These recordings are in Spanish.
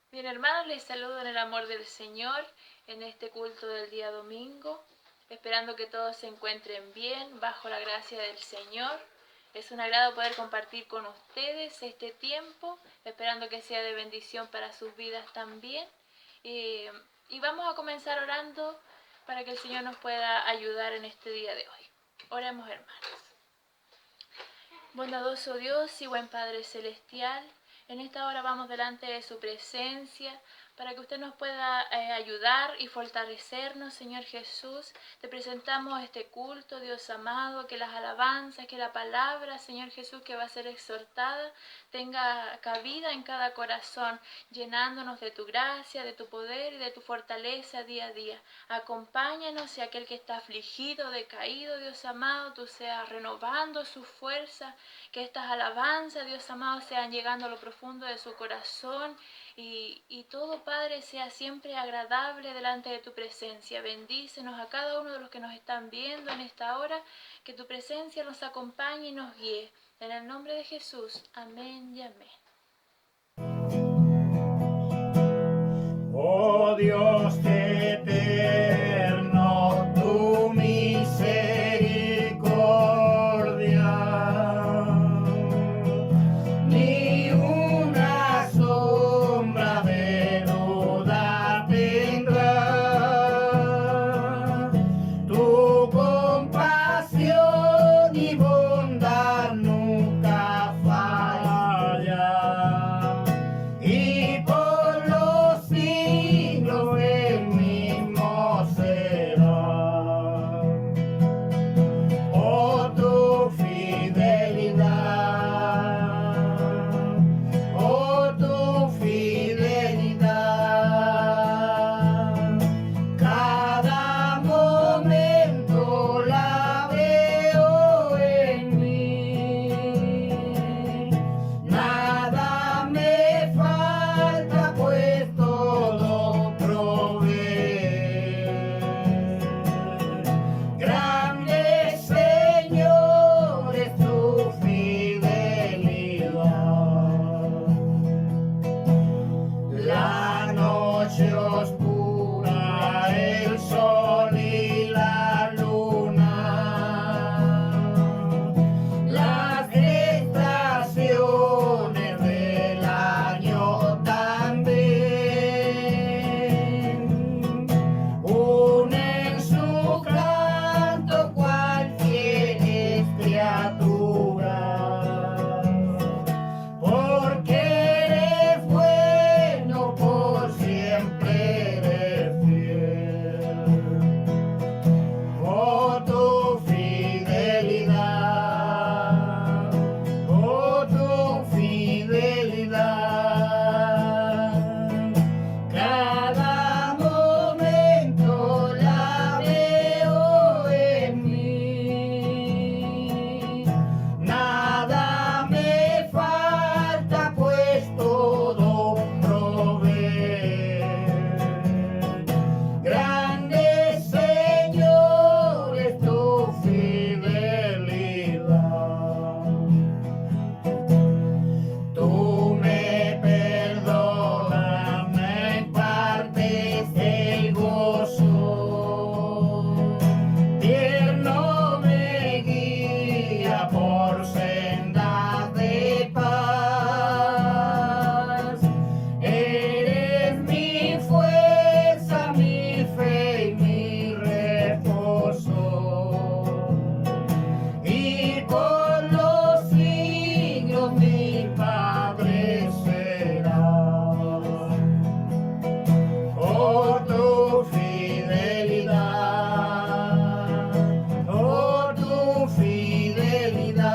Bien, hermanos, les saludo en el amor del Señor en este culto del día domingo, esperando que todos se encuentren bien, bajo la gracia del Señor. Es un agrado poder compartir con ustedes este tiempo, esperando que sea de bendición para sus vidas también. Y vamos a comenzar orando para que el Señor nos pueda ayudar en este día de hoy. Oremos, hermanos. Bondadoso Dios y buen Padre Celestial, en esta hora vamos delante de su presencia para que usted nos pueda ayudar y fortalecernos, Señor Jesús. Te presentamos este culto, Dios amado, que las alabanzas, que la palabra, Señor Jesús, que va a ser exhortada, tenga cabida en cada corazón, llenándonos de tu gracia, de tu poder y de tu fortaleza día a día. Acompáñanos y aquel que está afligido, decaído, Dios amado, tú seas renovando su fuerza, que estas alabanzas, Dios amado, sean llegando a lo profundo de su corazón y todo, Padre, sea siempre agradable delante de tu presencia. Bendícenos a cada uno de los que nos están viendo en esta hora, que tu presencia nos acompañe y nos guíe. En el nombre de Jesús, amén y amén. Oh Dios eterno, tu misericordia, ni una sombra de duda tendrá. Tu compasión y bondad nunca falla, y por los siglos el mismo será. Oh, tu fidelidad, oh, tu fidelidad, cada momento la veo en mí. Nada me falta, pues todo provee. Grande, Señor, es tu fidelidad. La noche oscura, el sol y la luna, las estaciones del año también unen su canto cualquier criatura, porque eres bueno, por siempre eres fiel. Oh, tu fidelidad, oh, tu fidelidad, cada momento la veo en mí. Nada me falta, pues todo provee. Grande, Señor, es tu fidelidad. Tú me perdonas, me impartes el gozo, tierno me guía por sendas de paz. Eres mi fuerza, mi fe y mi reposo, y por los siglos mi Padre será. Oh, tu fidelidad, oh, tu fidelidad,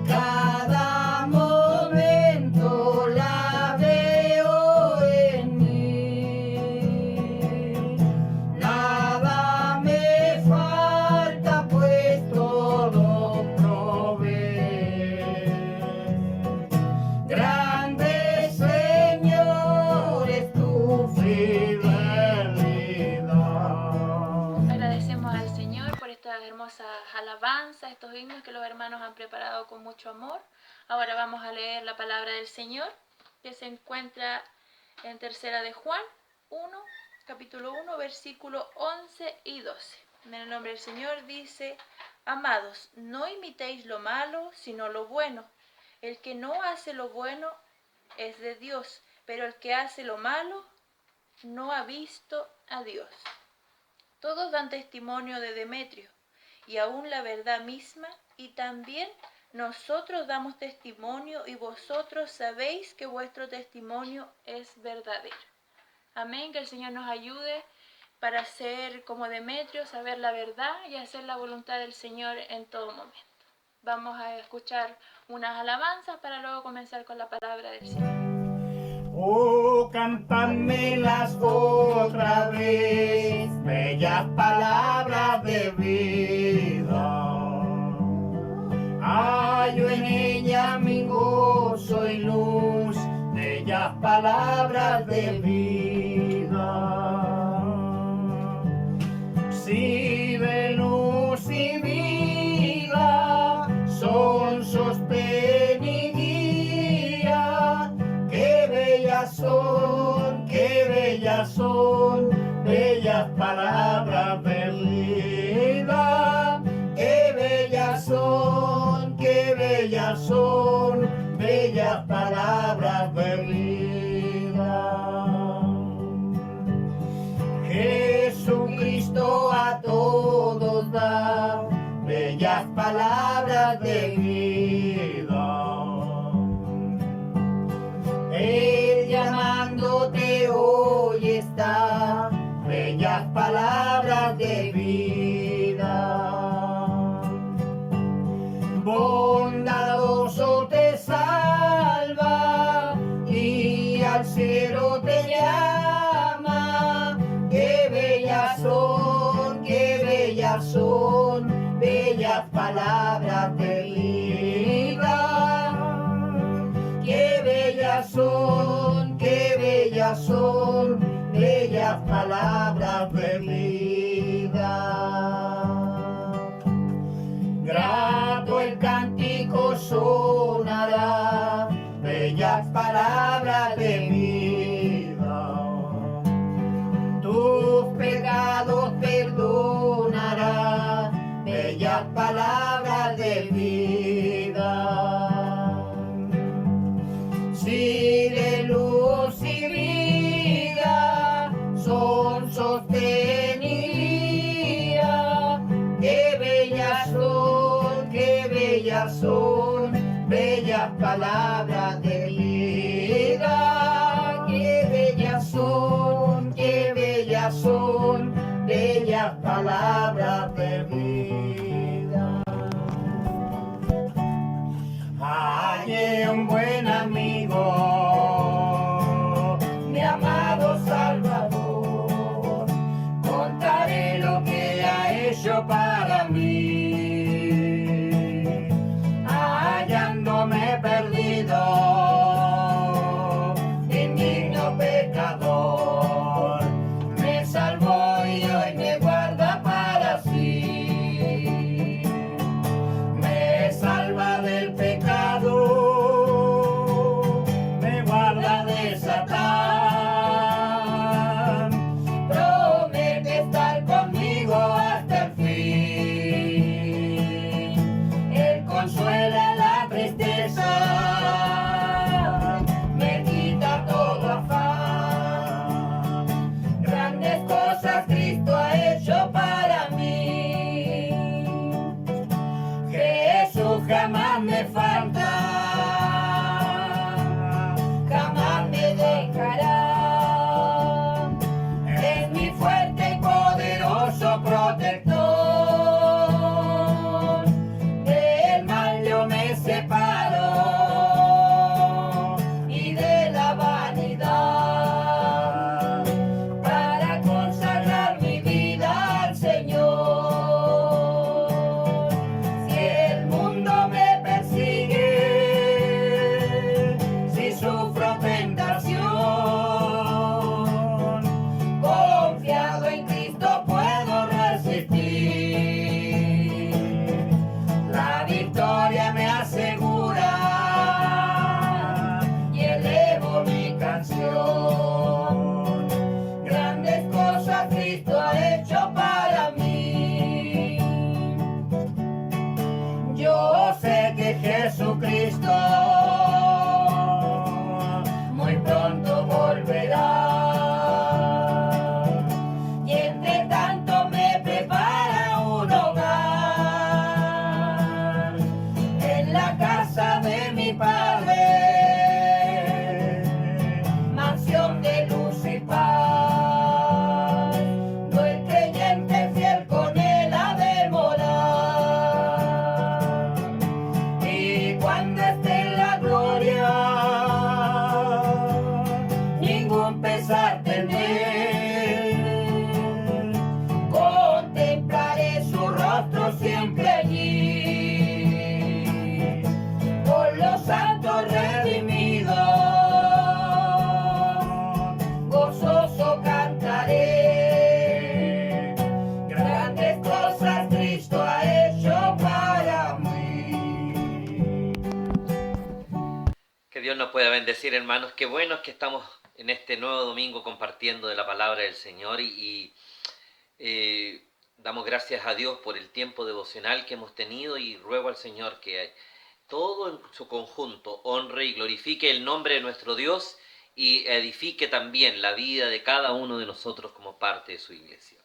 cada momento la veo en mí. Nada me falta, pues todo provee. Grande, Señor, es tu fidelidad. Agradecemos al Señor por estas hermosas alabanzas, estos himnos que los hermanos han preparado con mucho amor. Ahora vamos a leer la palabra del Señor. que se encuentra en Tercera de Juan 1, capítulo 1, versículo 11 y 12. En el nombre del Señor dice: Amados, no imitéis lo malo, sino lo bueno. El que no hace lo bueno es de Dios, pero el que hace lo malo no ha visto a Dios. Todos dan testimonio de Demetrio, y aún la verdad misma, y también nosotros damos testimonio, y vosotros sabéis que vuestro testimonio es verdadero. Amén, que el Señor nos ayude para ser como Demetrio, saber la verdad y hacer la voluntad del Señor en todo momento. Vamos a escuchar unas alabanzas para luego comenzar con la palabra del Señor. Oh, cántame-las otra vez, bellas palabras de vida. Hallo en ella mi gozo y luz, bellas palabras de vida. Si de luz y vida son sostén y guía, qué bellas son, bellas palabras de vida. Qué bellas son, bellas palabras de vida. Jesucristo a todos da bellas palabras de vida. Él llamándote hoy está, bellas palabras de vida. Bondadoso te salva y al cielo te llama. Qué bellas son, bellas palabras de vida. Qué bellas son, bellas palabras de vida. Grato el cántico sonará, bellas palabras de vida. Tus pecados perdonará, bellas palabras de vida. Si de luz y vida son sostenidas, qué bellas son, bellas palabras de vida. Qué bellas son, bellas palabras de vida. Hallé un buen amigo, mi amado Salvador, contaré lo que ha hecho para mí. Hallándome perdido, indigno pecador, me salvó y hoy me guarda para sí. Me salva del pecado, me guarda de Satán, promete estar conmigo hasta el fin. Él consuela la tristeza, me quita todo afán. Grandes cosas Cristo ha hecho para mí. Jesús jamás me falta, jamás me dejará. Es mi fuerte y poderoso protector. Del mal yo me separo y de la vanidad, para consagrar mi vida al Señor. Si el mundo me persigue, Dios nos pueda bendecir, hermanos. Qué bueno es que estamos en este nuevo domingo compartiendo de la palabra del Señor y damos gracias a Dios por el tiempo devocional que hemos tenido y ruego al Señor que todo en su conjunto honre y glorifique el nombre de nuestro Dios y edifique también la vida de cada uno de nosotros como parte de su iglesia.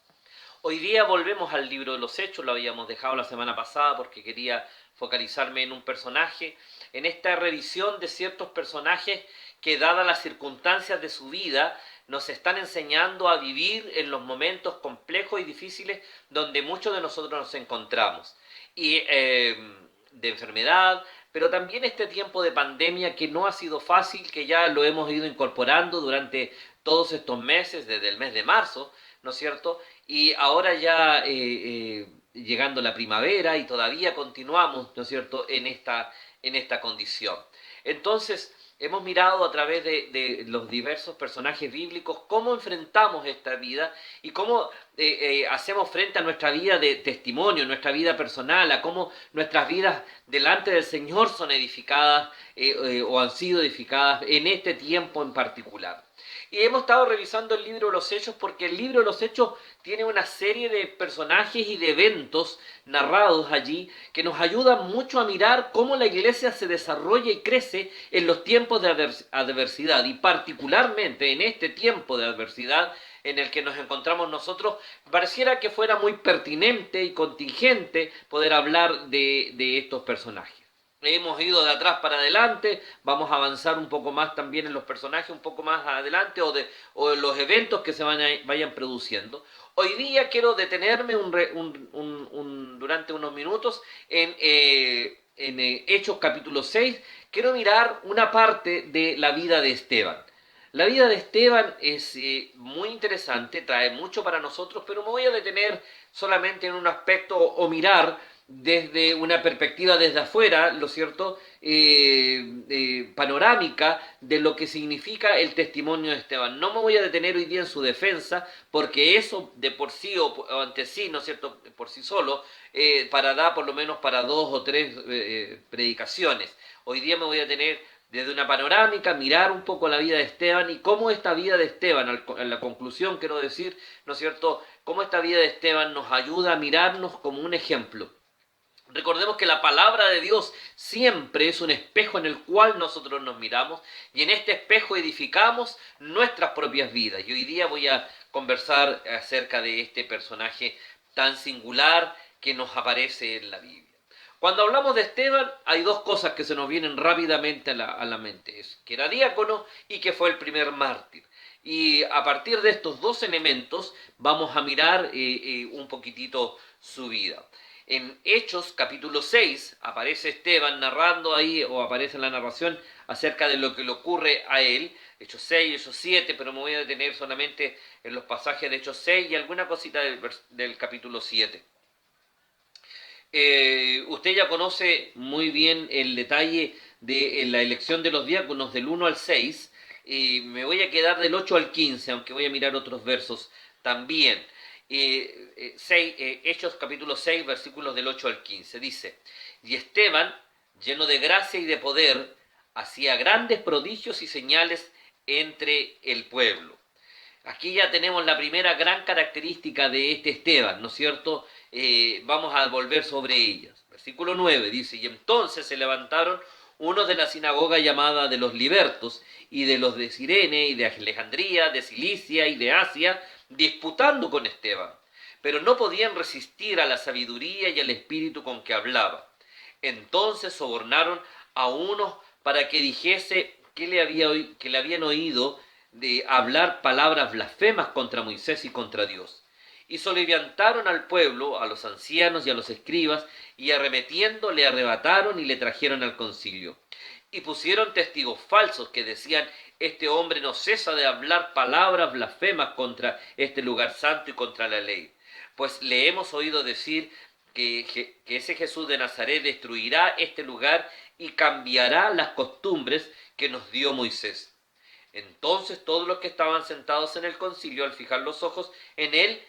Hoy día volvemos al libro de los Hechos, lo habíamos dejado la semana pasada porque quería focalizarme en un personaje, en esta revisión de ciertos personajes que, dadas las circunstancias de su vida, nos están enseñando a vivir en los momentos complejos y difíciles donde muchos de nosotros nos encontramos. Y de enfermedad, pero también este tiempo de pandemia que no ha sido fácil, que ya lo hemos ido incorporando durante todos estos meses, desde el mes de marzo, ¿no es cierto? Y ahora ya llegando la primavera y todavía continuamos, ¿no es cierto?, en esta condición. Entonces, hemos mirado a través de los diversos personajes bíblicos cómo enfrentamos esta vida y cómo hacemos frente a nuestra vida de testimonio, nuestra vida personal, a cómo nuestras vidas delante del Señor son edificadas o han sido edificadas en este tiempo en particular. Y hemos estado revisando el libro de los Hechos porque el libro de los Hechos tiene una serie de personajes y de eventos narrados allí que nos ayudan mucho a mirar cómo la iglesia se desarrolla y crece en los tiempos de adversidad y particularmente en este tiempo de adversidad en el que nos encontramos nosotros. Pareciera que fuera muy pertinente y contingente poder hablar de estos personajes. Hemos ido de atrás para adelante, vamos a avanzar un poco más también en los personajes, un poco más adelante, o en los eventos que se vayan produciendo. Hoy día quiero detenerme durante unos minutos en Hechos capítulo 6. Quiero mirar una parte de la vida de Esteban. La vida de Esteban es muy interesante, trae mucho para nosotros, pero me voy a detener solamente en un aspecto o mirar desde una perspectiva desde afuera, ¿lo cierto?, panorámica de lo que significa el testimonio de Esteban. No me voy a detener hoy día en su defensa, porque eso de por sí o ante sí, ¿no es cierto?, por sí solo, da por lo menos para 2 o 3 predicaciones. Hoy día me voy a detener desde una panorámica, mirar un poco la vida de Esteban y cómo esta vida de Esteban, en la conclusión quiero decir, ¿no es cierto?, cómo esta vida de Esteban nos ayuda a mirarnos como un ejemplo. Recordemos que la palabra de Dios siempre es un espejo en el cual nosotros nos miramos y en este espejo edificamos nuestras propias vidas. Y hoy día voy a conversar acerca de este personaje tan singular que nos aparece en la Biblia. Cuando hablamos de Esteban hay dos cosas que se nos vienen rápidamente a la mente. Es que era diácono y que fue el primer mártir. Y a partir de estos dos elementos vamos a mirar un poquitito su vida. En Hechos capítulo 6 aparece Esteban narrando ahí, o aparece en la narración acerca de lo que le ocurre a él. Hechos 6, Hechos 7, pero me voy a detener solamente en los pasajes de Hechos 6 y alguna cosita del capítulo 7. Usted ya conoce muy bien el detalle de la elección de los diáconos del 1 al 6. Me voy a quedar del 8 al 15, aunque voy a mirar otros versos también. Hechos capítulo 6, versículos del 8 al 15. Dice: y Esteban, lleno de gracia y de poder, hacía grandes prodigios y señales entre el pueblo. Aquí ya tenemos la primera gran característica de este Esteban, ¿no es cierto? Vamos a volver sobre ellas. Versículo 9 dice: y entonces se levantaron unos de la sinagoga llamada de los libertos, y de los de Cirene, y de Alejandría, de Cilicia y de Asia, disputando con Esteban, pero no podían resistir a la sabiduría y al espíritu con que hablaba. Entonces sobornaron a unos para que dijese que le habían oído de hablar palabras blasfemas contra Moisés y contra Dios. Y soliviantaron al pueblo, a los ancianos y a los escribas, y arremetiendo le arrebataron y le trajeron al concilio. Y pusieron testigos falsos que decían: este hombre no cesa de hablar palabras blasfemas contra este lugar santo y contra la ley. Pues le hemos oído decir que ese Jesús de Nazaret destruirá este lugar y cambiará las costumbres que nos dio Moisés. Entonces todos los que estaban sentados en el concilio, al fijar los ojos en él,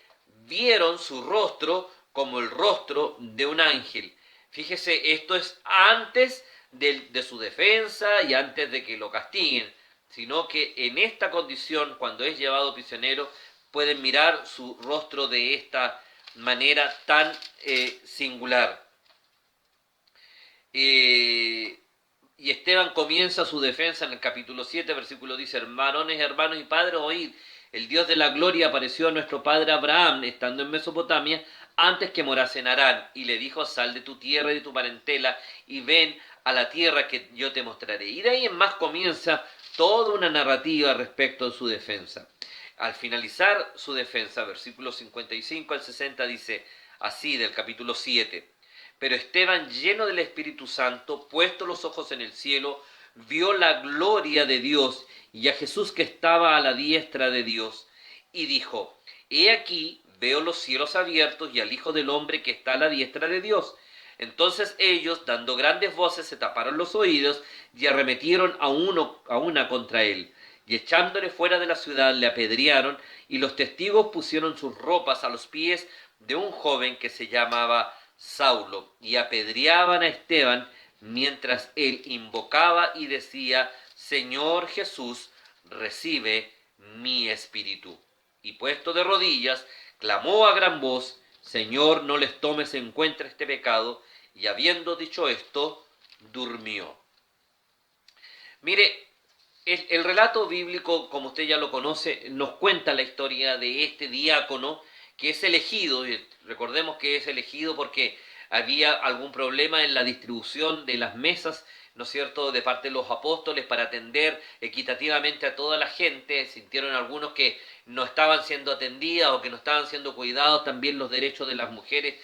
vieron su rostro como el rostro de un ángel. Fíjese, esto es antes de su defensa y antes de que lo castiguen, sino que en esta condición, cuando es llevado prisionero, pueden mirar su rostro de esta manera tan singular. Y Esteban comienza su defensa en el capítulo 7, versículo 10, varones, hermanos y padres, oíd, el Dios de la gloria apareció a nuestro padre Abraham, estando en Mesopotamia, antes que morase en Harán, y le dijo, sal de tu tierra y de tu parentela, y ven a la tierra que yo te mostraré. Y de ahí en más comienza toda una narrativa respecto de su defensa. Al finalizar su defensa, versículos 55 al 60, dice así del capítulo 7, pero Esteban, lleno del Espíritu Santo, puesto los ojos en el cielo, vio la gloria de Dios y a Jesús que estaba a la diestra de Dios, y dijo, he aquí, veo los cielos abiertos y al Hijo del Hombre que está a la diestra de Dios. Entonces ellos, dando grandes voces, se taparon los oídos y arremetieron a una contra él. Y echándole fuera de la ciudad le apedrearon, y los testigos pusieron sus ropas a los pies de un joven que se llamaba Saulo, y apedreaban a Esteban mientras él invocaba y decía, Señor Jesús, recibe mi espíritu. Y puesto de rodillas, clamó a gran voz, Señor, no les tomes en cuenta este pecado, y habiendo dicho esto, durmió. Mire, el relato bíblico, como usted ya lo conoce, nos cuenta la historia de este diácono que es elegido, y recordemos que es elegido porque había algún problema en la distribución de las mesas, ¿no es cierto?, de parte de los apóstoles para atender equitativamente a toda la gente. Sintieron algunos que no estaban siendo atendidas o que no estaban siendo cuidados también los derechos de las mujeres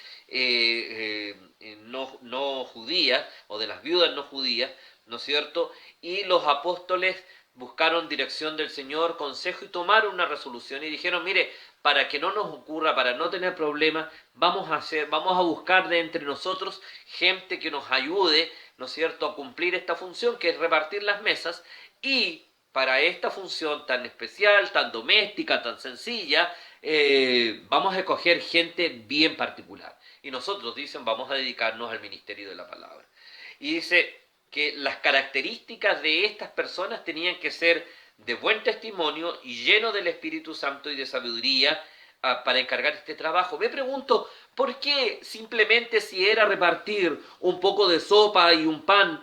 no judías o de las viudas no judías, ¿no es cierto? Y los apóstoles buscaron dirección del Señor, consejo y tomaron una resolución y dijeron, mire, para que no nos ocurra, para no tener problemas, vamos a buscar de entre nosotros gente que nos ayude, ¿no es cierto?, a cumplir esta función que es repartir las mesas, y para esta función tan especial, tan doméstica, tan sencilla, vamos a escoger gente bien particular. Y nosotros, dicen, vamos a dedicarnos al ministerio de la palabra. Y dice que las características de estas personas tenían que ser de buen testimonio y lleno del Espíritu Santo y de sabiduría para encargar este trabajo. Me pregunto, ¿por qué simplemente si era repartir un poco de sopa y un pan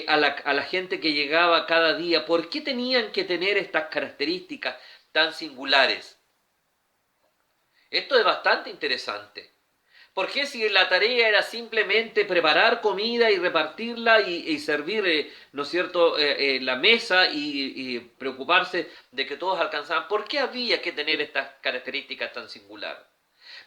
a la gente que llegaba cada día, por qué tenían que tener estas características tan singulares? Esto es bastante interesante. ¿Por qué si la tarea era simplemente preparar comida y repartirla y servir, ¿no es cierto?, la mesa y preocuparse de que todos alcanzaban? ¿Por qué había que tener estas características tan singulares?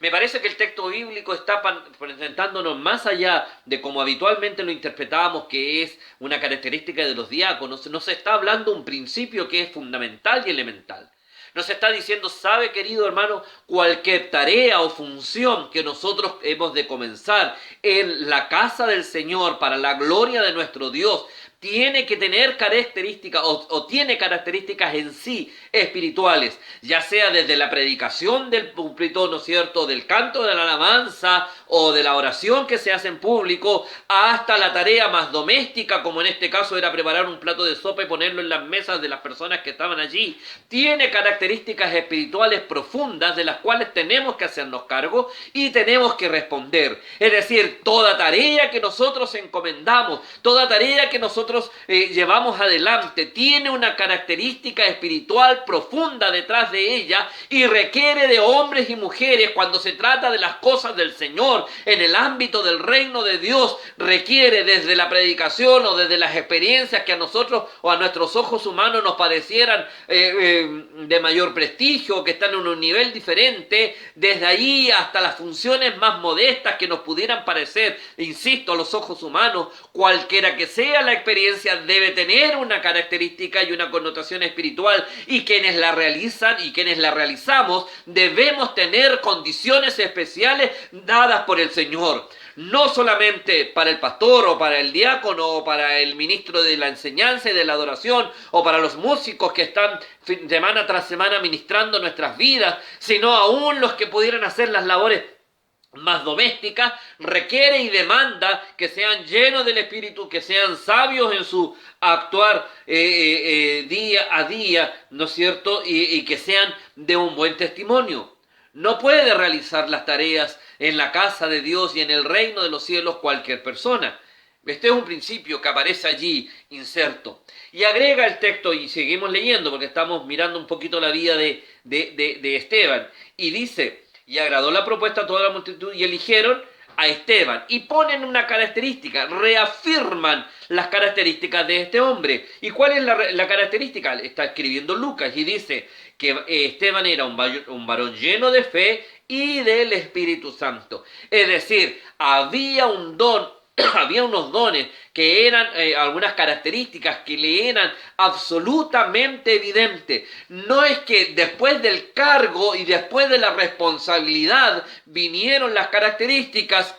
Me parece que el texto bíblico está presentándonos más allá de como habitualmente lo interpretábamos, que es una característica de los diáconos. Nos está hablando un principio que es fundamental y elemental. Nos está diciendo, sabe, querido hermano, cualquier tarea o función que nosotros hemos de comenzar en la casa del Señor para la gloria de nuestro Dios, tiene que tener características o tiene características en sí espirituales, ya sea desde la predicación del púlpito, ¿no es cierto?, del canto de la alabanza o de la oración que se hace en público, hasta la tarea más doméstica, como en este caso era preparar un plato de sopa y ponerlo en las mesas de las personas que estaban allí. Tiene características espirituales profundas de las cuales tenemos que hacernos cargo y tenemos que responder. Es decir, toda tarea que nosotros encomendamos, toda tarea que nosotros llevamos adelante, tiene una característica espiritual profunda detrás de ella y requiere de hombres y mujeres. Cuando se trata de las cosas del Señor, en el ámbito del reino de Dios, requiere desde la predicación o desde las experiencias que a nosotros o a nuestros ojos humanos nos parecieran de mayor prestigio, que están en un nivel diferente, desde ahí hasta las funciones más modestas que nos pudieran parecer, insisto, a los ojos humanos, cualquiera que sea la experiencia debe tener una característica y una connotación espiritual, y quienes la realizan y quienes la realizamos debemos tener condiciones especiales dadas por el Señor. No solamente para el pastor o para el diácono o para el ministro de la enseñanza y de la adoración o para los músicos que están semana tras semana ministrando nuestras vidas, sino aún los que pudieran hacer las labores más doméstica, requiere y demanda que sean llenos del Espíritu, que sean sabios en su actuar día a día, ¿no es cierto? Y que sean de un buen testimonio. No puede realizar las tareas en la casa de Dios y en el reino de los cielos cualquier persona. Este es un principio que aparece allí inserto. Y agrega el texto, y seguimos leyendo porque estamos mirando un poquito la vida de Esteban. Y dice: y agradó la propuesta a toda la multitud y eligieron a Esteban. Y ponen una característica, reafirman las características de este hombre. ¿Y cuál es la característica? Está escribiendo Lucas y dice que Esteban era un varón lleno de fe y del Espíritu Santo. Es decir, había un don, había unos dones que eran algunas características que le eran absolutamente evidentes. No es que después del cargo y después de la responsabilidad vinieron las características,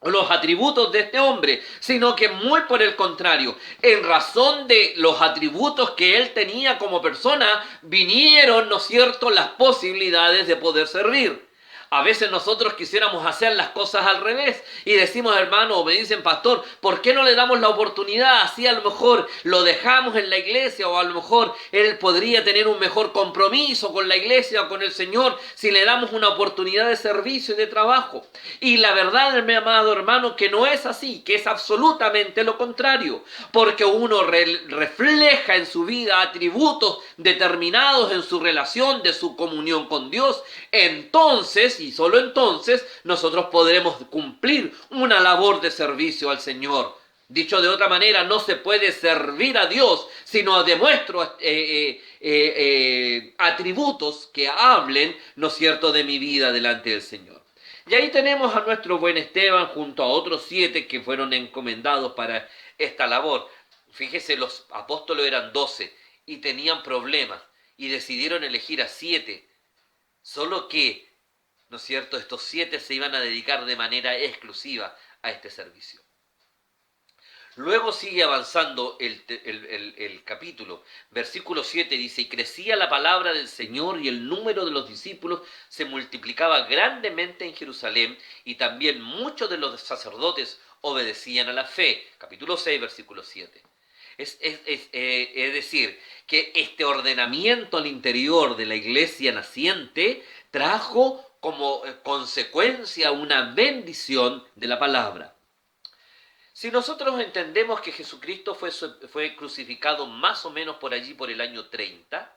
los atributos de este hombre, sino que muy por el contrario, en razón de los atributos que él tenía como persona, vinieron, ¿no es cierto?, las posibilidades de poder servir. A veces nosotros quisiéramos hacer las cosas al revés y decimos, hermano, o me dicen, pastor, ¿por qué no le damos la oportunidad? Así a lo mejor lo dejamos en la iglesia, o a lo mejor él podría tener un mejor compromiso con la iglesia o con el Señor si le damos una oportunidad de servicio y de trabajo. Y la verdad, mi amado hermano, que no es así, que es absolutamente lo contrario, porque uno refleja en su vida atributos determinados en su relación de su comunión con Dios. Entonces, y solo entonces, nosotros podremos cumplir una labor de servicio al Señor. Dicho de otra manera, no se puede servir a Dios si no demuestro atributos que hablen, ¿no es cierto?, de mi vida delante del Señor. Y ahí tenemos a nuestro buen Esteban junto a otros 7 que fueron encomendados para esta labor. Fíjese, los apóstoles eran 12 y tenían problemas y decidieron elegir a 7. Solo que, ¿no es cierto?, estos 7 se iban a dedicar de manera exclusiva a este servicio. Luego sigue avanzando el capítulo. Versículo 7 dice: y crecía la palabra del Señor y el número de los discípulos se multiplicaba grandemente en Jerusalén, y también muchos de los sacerdotes obedecían a la fe. Capítulo 6, versículo 7. Es decir, que este ordenamiento al interior de la iglesia naciente trajo como consecuencia una bendición de la palabra. Si nosotros entendemos que Jesucristo fue crucificado más o menos por allí por el año 30,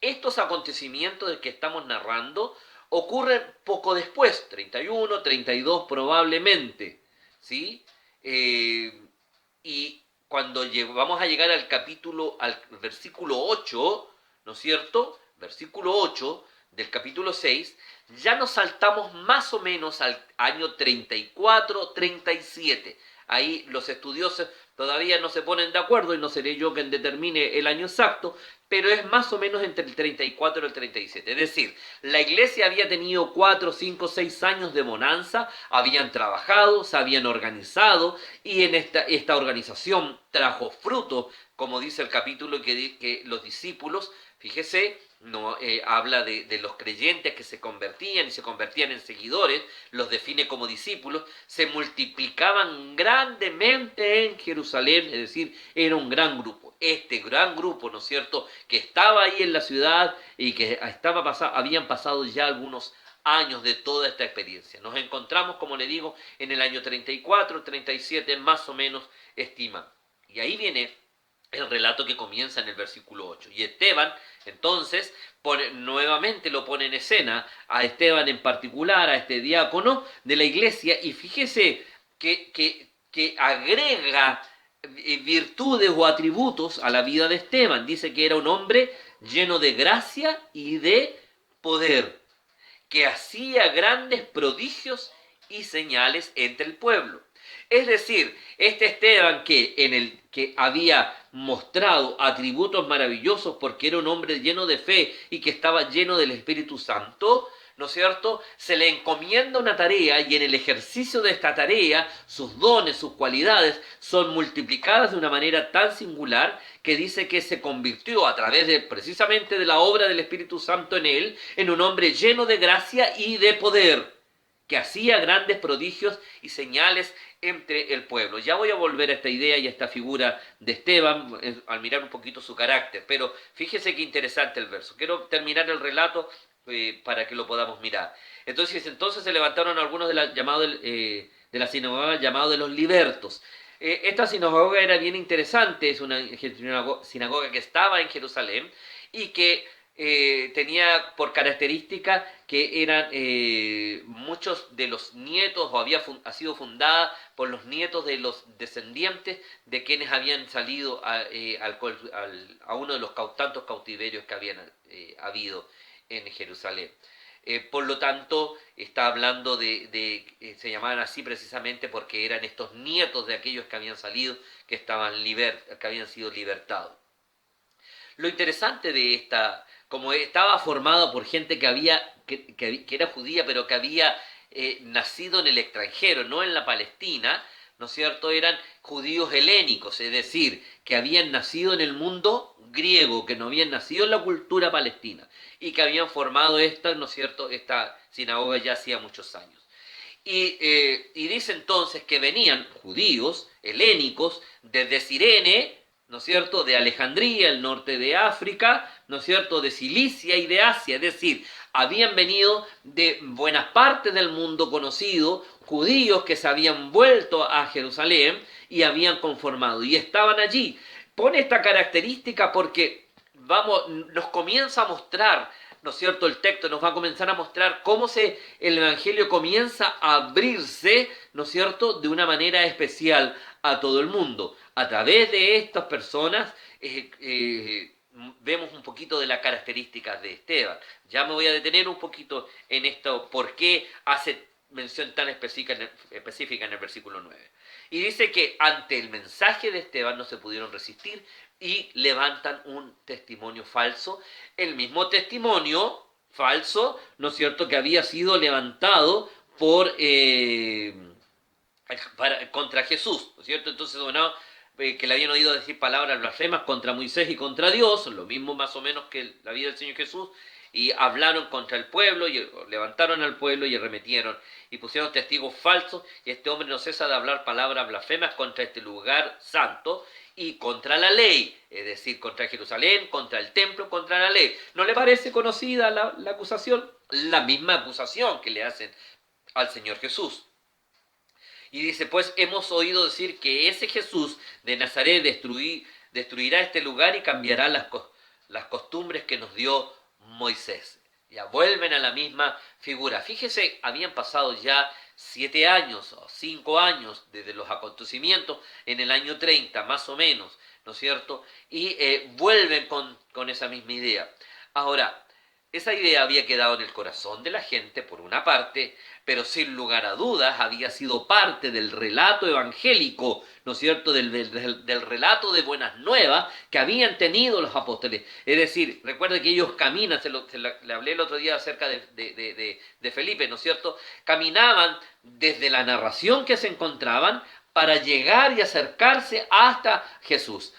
estos acontecimientos de que estamos narrando ocurren poco después, 31, 32 probablemente, ¿sí? Y cuando vamos a llegar al versículo 8, ¿no es cierto? Versículo 8 del capítulo 6, ya nos saltamos más o menos al año 34, 37. Ahí los estudiosos todavía no se ponen de acuerdo y no seré yo quien determine el año exacto, pero es más o menos entre el 34 y el 37. Es decir, la iglesia había tenido 4, 5, 6 años de bonanza, habían trabajado, se habían organizado, y en esta organización trajo fruto, como dice el capítulo, que los discípulos, fíjese, no habla de los creyentes que se convertían y se convertían en seguidores, los define como discípulos, se multiplicaban grandemente en Jerusalén, es decir, era un gran grupo. Este gran grupo, ¿no es cierto?, que estaba ahí en la ciudad y que habían pasado ya algunos años de toda esta experiencia. Nos encontramos, como le digo, en el año 34, 37, más o menos estima. Y ahí viene el relato que comienza en el versículo 8. Y Esteban, entonces, nuevamente lo pone en escena, a Esteban en particular, a este diácono de la iglesia, y fíjese que agrega virtudes o atributos a la vida de Esteban. Dice que era un hombre lleno de gracia y de poder, que hacía grandes prodigios y señales entre el pueblo. Es decir, este Esteban que había mostrado atributos maravillosos porque era un hombre lleno de fe y que estaba lleno del Espíritu Santo, ¿no es cierto?, se le encomienda una tarea, y en el ejercicio de esta tarea sus dones, sus cualidades son multiplicadas de una manera tan singular que dice que se convirtió a través precisamente de la obra del Espíritu Santo en él, en un hombre lleno de gracia y de poder. que hacía grandes prodigios y señales entre el pueblo. Ya voy a volver a esta idea y a esta figura de Esteban al mirar un poquito su carácter, pero fíjese qué interesante el verso. Quiero terminar el relato para que lo podamos mirar. Entonces se levantaron algunos de la sinagoga llamado de los libertos. Esta sinagoga era bien interesante, es una sinagoga que estaba en Jerusalén y que tenía por característica que eran muchos de los nietos, o ha sido fundada por los nietos de los descendientes de quienes habían salido a uno de los tantos cautiverios que habían habido en Jerusalén. Por lo tanto, está hablando se llamaban así precisamente porque eran estos nietos de aquellos que habían salido, que habían sido libertados. Lo interesante de como estaba formado por gente que era judía, pero que había nacido en el extranjero, no en la Palestina, ¿no es cierto? Eran judíos helénicos, es decir, que habían nacido en el mundo griego, que no habían nacido en la cultura palestina, y que habían formado ¿no es cierto?, esta sinagoga ya hacía muchos años. Y dice entonces que venían judíos helénicos desde Cirene, ¿no es cierto?, de Alejandría, el norte de África, ¿no es cierto?, de Cilicia y de Asia, es decir, habían venido de buenas partes del mundo conocido, judíos que se habían vuelto a Jerusalén y habían conformado, y estaban allí. Pone esta característica porque nos comienza a mostrar, ¿no es cierto?, el texto nos va a comenzar a mostrar cómo el Evangelio comienza a abrirse, ¿no es cierto?, de una manera especial a todo el mundo. A través de estas personas vemos un poquito de las características de Esteban. Ya me voy a detener un poquito en esto, por qué hace mención tan específica en el versículo 9. Y dice que ante el mensaje de Esteban no se pudieron resistir y levantan un testimonio falso. El mismo testimonio falso, ¿no es cierto?, que había sido levantado contra Jesús, ¿no es cierto? Entonces, bueno, que le habían oído decir palabras blasfemas contra Moisés y contra Dios, lo mismo más o menos que la vida del Señor Jesús, y hablaron contra el pueblo, y levantaron al pueblo y arremetieron, y pusieron testigos falsos, y este hombre no cesa de hablar palabras blasfemas contra este lugar santo, y contra la ley, es decir, contra Jerusalén, contra el templo, contra la ley. ¿No le parece conocida la acusación? La misma acusación que le hacen al Señor Jesús. Y dice, pues hemos oído decir que ese Jesús de Nazaret destruirá este lugar y cambiará las costumbres que nos dio Moisés. Ya vuelven a la misma figura. Fíjese, habían pasado ya 7 años o 5 años desde los acontecimientos en el año 30, más o menos, ¿no es cierto? Y vuelven con esa misma idea. Ahora, esa idea había quedado en el corazón de la gente, por una parte, pero sin lugar a dudas había sido parte del relato evangélico, ¿no es cierto?, del relato de buenas nuevas que habían tenido los apóstoles. Es decir, recuerde que ellos caminan, le hablé el otro día acerca de Felipe, ¿no es cierto?, caminaban desde la narración que se encontraban para llegar y acercarse hasta Jesús.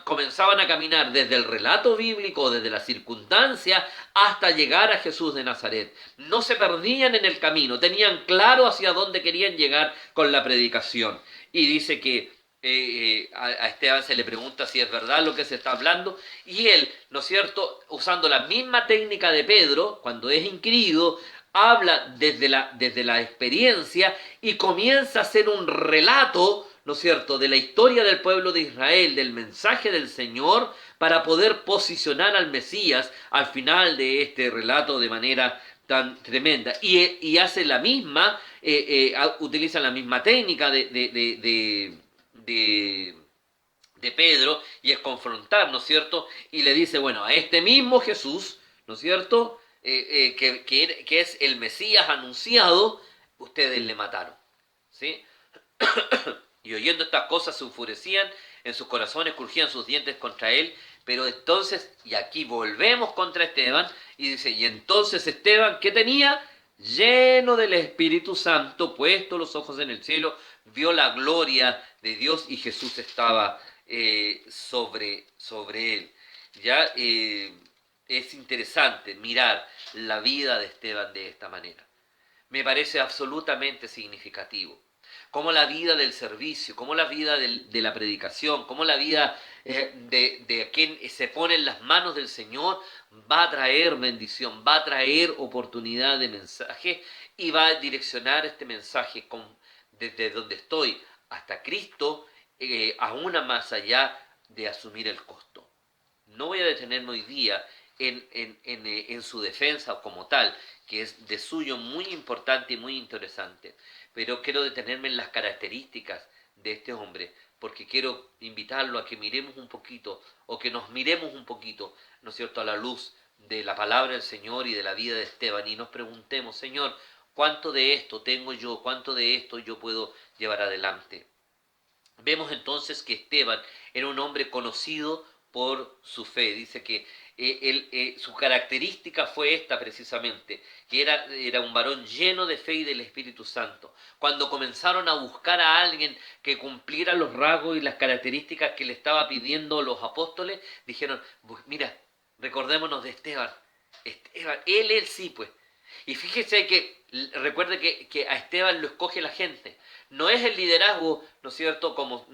Comenzaban a caminar desde el relato bíblico, desde la circunstancia, hasta llegar a Jesús de Nazaret. No se perdían en el camino, tenían claro hacia dónde querían llegar con la predicación. Y dice que a Esteban se le pregunta si es verdad lo que se está hablando, y él, ¿no es cierto?, usando la misma técnica de Pedro, cuando es inquirido, habla desde la experiencia y comienza a hacer un relato, ¿no es cierto?, de la historia del pueblo de Israel, del mensaje del Señor, para poder posicionar al Mesías al final de este relato de manera tan tremenda. Y hace la misma, utiliza la misma técnica de Pedro, y es confrontar, ¿no es cierto?, y le dice, bueno, a este mismo Jesús, ¿no es cierto?, que es el Mesías anunciado, ustedes le mataron, ¿sí? Y oyendo estas cosas se enfurecían en sus corazones, crujían sus dientes contra él. Pero entonces, y aquí volvemos contra Esteban, y dice, y entonces Esteban, ¿qué tenía? Lleno del Espíritu Santo, puesto los ojos en el cielo, vio la gloria de Dios y Jesús estaba sobre él. Ya es interesante mirar la vida de Esteban de esta manera. me parece absolutamente significativo. Cómo la vida del servicio, cómo la vida de la predicación, cómo la vida de quien se pone en las manos del Señor va a traer bendición, va a traer oportunidad de mensaje y va a direccionar este mensaje desde donde estoy hasta Cristo, aún más allá de asumir el costo. No voy a detenerme hoy día en su defensa como tal, que es de suyo muy importante y muy interesante, pero quiero detenerme en las características de este hombre, porque quiero invitarlo a que miremos un poquito, o que nos miremos un poquito, ¿no es cierto?, a la luz de la palabra del Señor y de la vida de Esteban, y nos preguntemos, Señor, ¿cuánto de esto tengo yo? ¿Cuánto de esto yo puedo llevar adelante? Vemos entonces que Esteban era un hombre conocido por su fe. Dice que su característica fue esta precisamente, que era un varón lleno de fe y del Espíritu Santo. Cuando comenzaron a buscar a alguien que cumpliera los rasgos y las características que le estaba pidiendo los apóstoles, dijeron, mira, recordémonos de Esteban. Esteban, él sí pues. Y fíjese que, recuerde que a Esteban lo escoge la gente. No es el liderazgo, ¿no es cierto?, como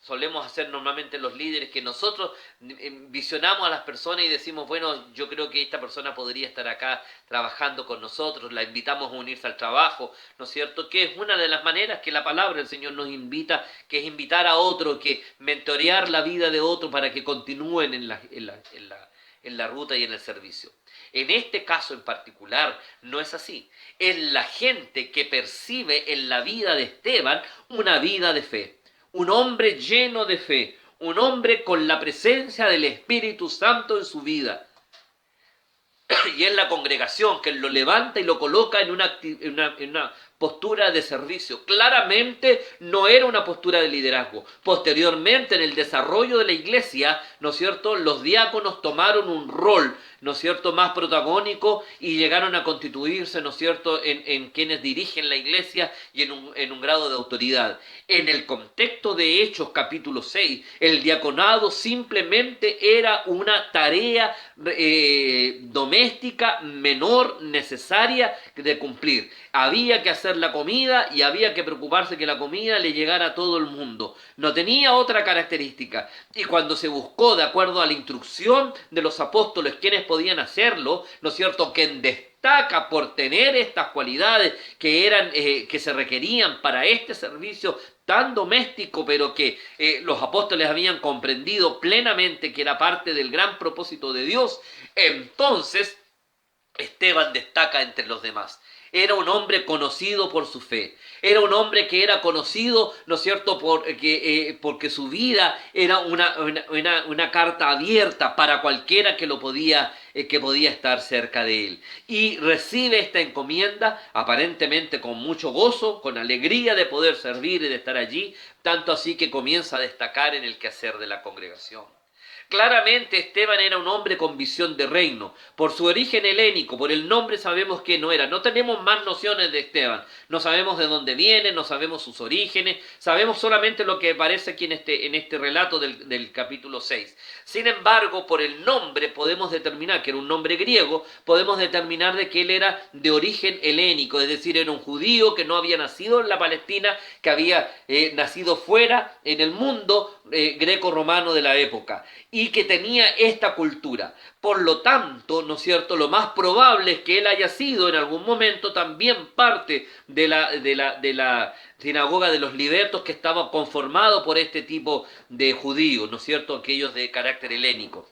solemos hacer normalmente los líderes, que nosotros visionamos a las personas y decimos, bueno, yo creo que esta persona podría estar acá trabajando con nosotros, la invitamos a unirse al trabajo, ¿no es cierto?, que es una de las maneras que la palabra del Señor nos invita, que es invitar a otro, que mentorear la vida de otro para que continúen en la ruta y en el servicio. En este caso en particular no es así. Es la gente que percibe en la vida de Esteban una vida de fe. Un hombre lleno de fe. Un hombre con la presencia del Espíritu Santo en su vida. Y es la congregación que lo levanta y lo coloca en una postura de servicio. Claramente no era una postura de liderazgo. Posteriormente, en el desarrollo de la iglesia, ¿no es cierto?, los diáconos tomaron un rol, ¿no es cierto?, más protagónico y llegaron a constituirse, ¿no es cierto?, en quienes dirigen la iglesia y en un grado de autoridad. En el contexto de Hechos capítulo 6, el diaconado simplemente era una tarea doméstica menor necesaria de cumplir. Había que hacer la comida y había que preocuparse que la comida le llegara a todo el mundo. No tenía otra característica. Y cuando se buscó, de acuerdo a la instrucción de los apóstoles, quienes podían hacerlo, ¿no es cierto?, quien destaca por tener estas cualidades que se requerían para este servicio tan doméstico, pero que los apóstoles habían comprendido plenamente que era parte del gran propósito de Dios, entonces Esteban destaca entre los demás. Era un hombre conocido por su fe. Era un hombre que era conocido, ¿no es cierto?, porque su vida era una carta abierta para cualquiera que podía estar cerca de él. Y recibe esta encomienda aparentemente con mucho gozo, con alegría de poder servir y de estar allí, tanto así que comienza a destacar en el quehacer de la congregación. Claramente Esteban era un hombre con visión de reino. Por su origen helénico, por el nombre sabemos que no era. No tenemos más nociones de Esteban. No sabemos de dónde viene, no sabemos sus orígenes. Sabemos solamente lo que aparece aquí en este relato del capítulo 6. Sin embargo, por el nombre podemos determinar que era un nombre griego. Podemos determinar de que él era de origen helénico. Es decir, era un judío que no había nacido en la Palestina, que había nacido fuera en el mundo greco-romano de la época. Y que tenía esta cultura. Por lo tanto, ¿no es cierto?, lo más probable es que él haya sido en algún momento también parte de la sinagoga de los libertos, que estaba conformado por este tipo de judíos, ¿no es cierto?, aquellos de carácter helénico.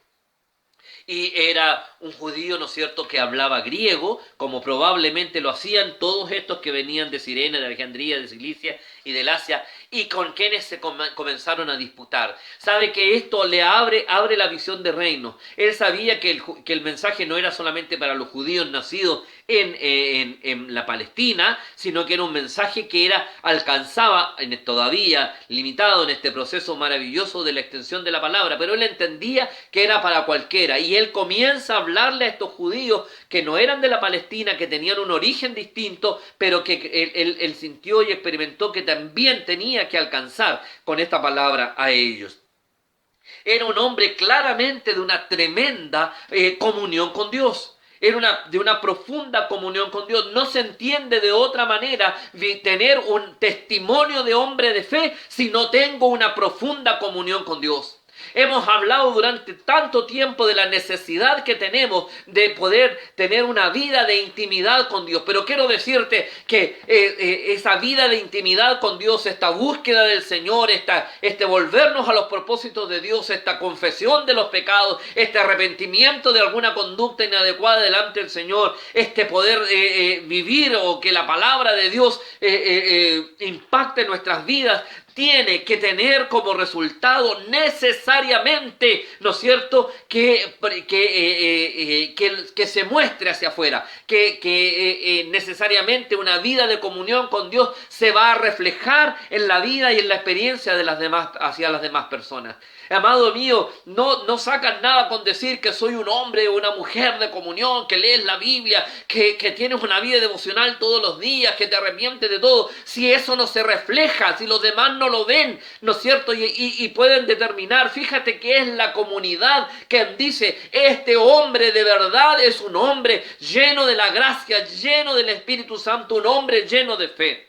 Y era un judío, ¿no es cierto?, que hablaba griego, como probablemente lo hacían todos estos que venían de Cirene, de Alejandría, de Cilicia y del Asia, y con quienes se comenzaron a disputar. Sabe que esto le abre la visión de reino. Él sabía que el mensaje no era solamente para los judíos nacidos en la Palestina, sino que era un mensaje que alcanzaba, todavía limitado en este proceso maravilloso de la extensión de la palabra, pero él entendía que era para cualquiera, y él comienza a hablarle a estos judíos que no eran de la Palestina, que tenían un origen distinto, pero que él sintió y experimentó que también tenía que alcanzar con esta palabra a ellos. Era un hombre claramente de una tremenda comunión con Dios. de una profunda comunión con Dios. No se entiende de otra manera tener un testimonio de hombre de fe si no tengo una profunda comunión con Dios. Hemos hablado durante tanto tiempo de la necesidad que tenemos de poder tener una vida de intimidad con Dios. Pero quiero decirte que esa vida de intimidad con Dios, esta búsqueda del Señor, este volvernos a los propósitos de Dios, esta confesión de los pecados, este arrepentimiento de alguna conducta inadecuada delante del Señor, este poder vivir o que la palabra de Dios impacte nuestras vidas, tiene que tener como resultado necesariamente, ¿no es cierto?, que se muestre hacia afuera, que necesariamente una vida de comunión con Dios se va a reflejar en la vida y en la experiencia de las demás, hacia las demás personas. Amado mío, no sacan nada con decir que soy un hombre o una mujer de comunión, que lees la Biblia, que tienes una vida devocional todos los días, que te arrepientes de todo. Si eso no se refleja, si los demás no lo ven, ¿no es cierto? Y pueden determinar, fíjate que es la comunidad que dice, este hombre de verdad es un hombre lleno de la gracia, lleno del Espíritu Santo, un hombre lleno de fe.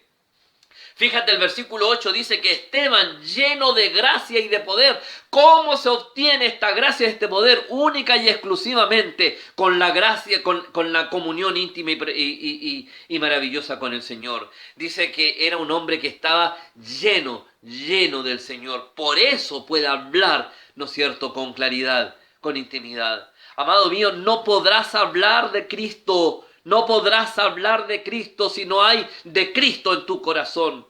Fíjate, el versículo 8 dice que Esteban, lleno de gracia y de poder. ¿Cómo se obtiene esta gracia y este poder? Única y exclusivamente con la gracia, con la comunión íntima y maravillosa con el Señor. Dice que era un hombre que estaba lleno del Señor. Por eso puede hablar, ¿no es cierto?, con claridad, con intimidad. Amado mío, no podrás hablar de Cristo. No podrás hablar de Cristo si no hay de Cristo en tu corazón.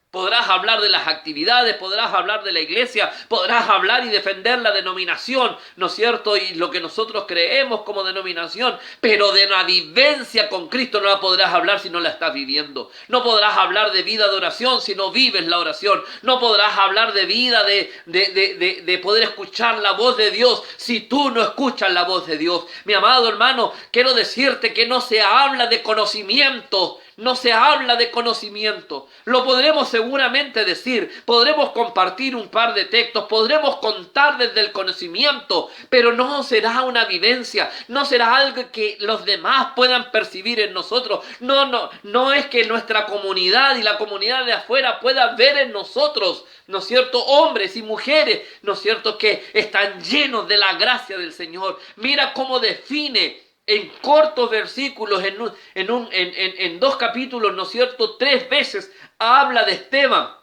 Podrás hablar de las actividades, podrás hablar de la iglesia, podrás hablar y defender la denominación, ¿no es cierto? Y lo que nosotros creemos como denominación, pero de una vivencia con Cristo no la podrás hablar si no la estás viviendo. No podrás hablar de vida de oración si no vives la oración. No podrás hablar de vida, de poder escuchar la voz de Dios si tú no escuchas la voz de Dios. Mi amado hermano, quiero decirte que no se habla de conocimiento. No se habla de conocimiento. Lo podremos seguramente decir, podremos compartir un par de textos, podremos contar desde el conocimiento, pero no será una vivencia, no será algo que los demás puedan percibir en nosotros. No es que nuestra comunidad y la comunidad de afuera pueda ver en nosotros, ¿no es cierto?, hombres y mujeres, ¿no es cierto?, que están llenos de la gracia del Señor. Mira cómo define en cortos versículos, en 2 capítulos, ¿no es cierto?, 3 veces habla de Esteban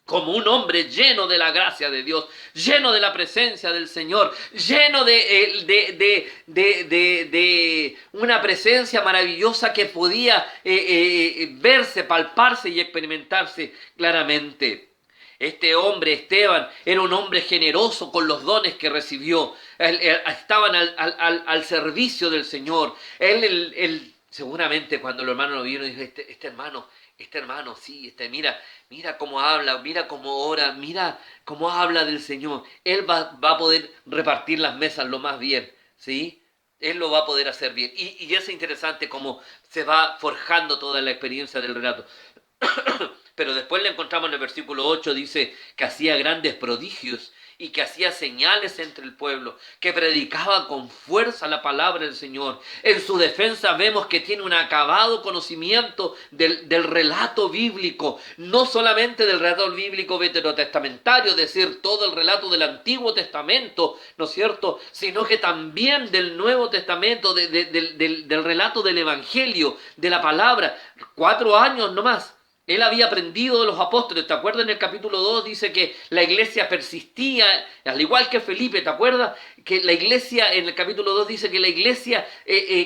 como un hombre lleno de la gracia de Dios, lleno de la presencia del Señor, lleno de una presencia maravillosa que podía verse, palparse y experimentarse claramente. Este hombre, Esteban, era un hombre generoso con los dones que recibió. Estaban al servicio del Señor. Él seguramente cuando los hermanos lo vieron, dijo, este hermano, sí, mira cómo habla, mira cómo ora, mira cómo habla del Señor. Él va a poder repartir las mesas lo más bien, ¿sí? Él lo va a poder hacer bien. Y es interesante cómo se va forjando toda la experiencia del relato. Pero después le encontramos en el versículo 8, dice que hacía grandes prodigios y que hacía señales entre el pueblo, que predicaba con fuerza la palabra del Señor. En su defensa vemos que tiene un acabado conocimiento del relato bíblico, no solamente del relato bíblico veterotestamentario, es decir, todo el relato del Antiguo Testamento, ¿no es cierto?, sino que también del Nuevo Testamento, del relato del Evangelio, de la palabra. 4 años nomás. Él había aprendido de los apóstoles. ¿Te acuerdas? En el capítulo 2 dice que la iglesia persistía, al igual que Felipe. ¿Te acuerdas? Que la iglesia, en el capítulo 2 dice que la iglesia